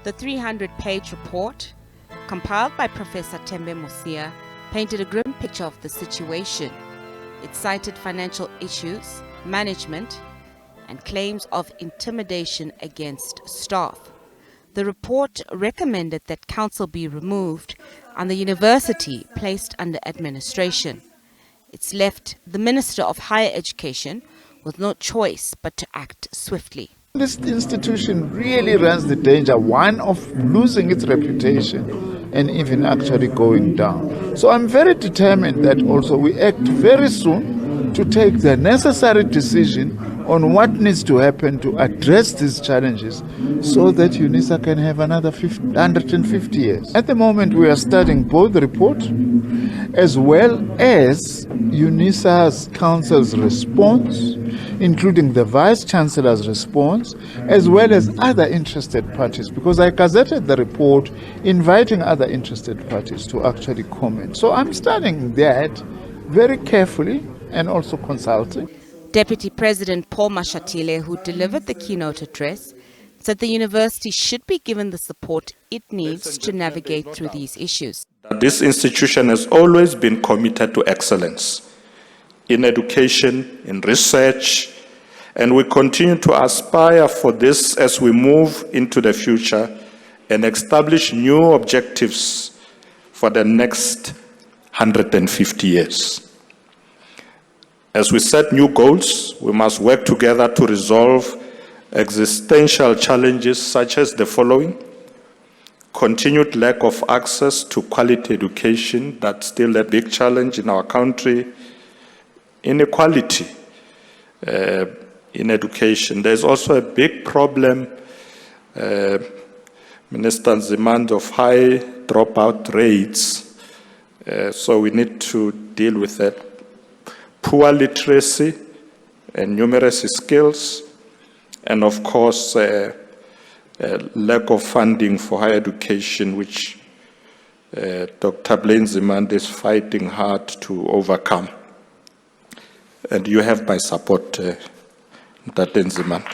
The 300-page report, compiled by Professor Tembe Musia, painted a grim picture of the situation. It cited financial issues, management, and claims of intimidation against staff. The report recommended that council be removed and the university placed under administration. It's left the Minister of Higher Education with no choice but to act swiftly. This institution really runs the danger, one, of losing its reputation and even actually going down. So I'm very determined that also we act very soon to take the necessary decision on what needs to happen to address these challenges so that UNISA can have another 150 years. At the moment, we are studying both the report as well as UNISA's council's response, including the vice-chancellor's response, as well as other interested parties, because I gazetted the report inviting other interested parties to actually comment. So I'm studying that very carefully and also consulting. Deputy President Paul Mashatile, who delivered the keynote address, said the university should be given the support it needs to navigate through these issues. This institution has always been committed to excellence in education, in research, and we continue to aspire for this as we move into the future and establish new objectives for the next 150 years. As we set new goals, we must work together to resolve existential challenges such as the following: continued lack of access to quality education, that's still a big challenge in our country. Inequality in education. There's also a big problem, Minister Nzimande, of high dropout rates. So we need to deal with that. Poor literacy and numeracy skills, and of course, lack of funding for higher education, which Dr. Nzimande is fighting hard to overcome. And you have my support, Dr. Nzimande.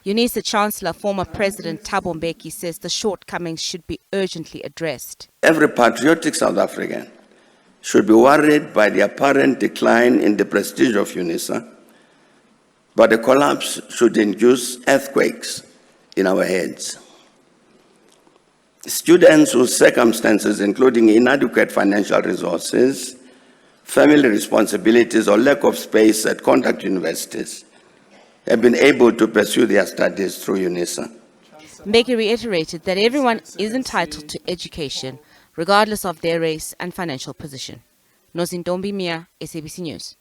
UNISA Chancellor, former President Thabo Mbeki, says the shortcomings should be urgently addressed. Every patriotic South African should be worried by the apparent decline in the prestige of UNISA, but the collapse should induce earthquakes in our heads. Students whose circumstances, including inadequate financial resources, family responsibilities, or lack of space at contact universities, have been able to pursue their studies through UNISA. Mbeki reiterated that everyone is entitled to education, regardless of their race and financial position. Nzimande, SABC News.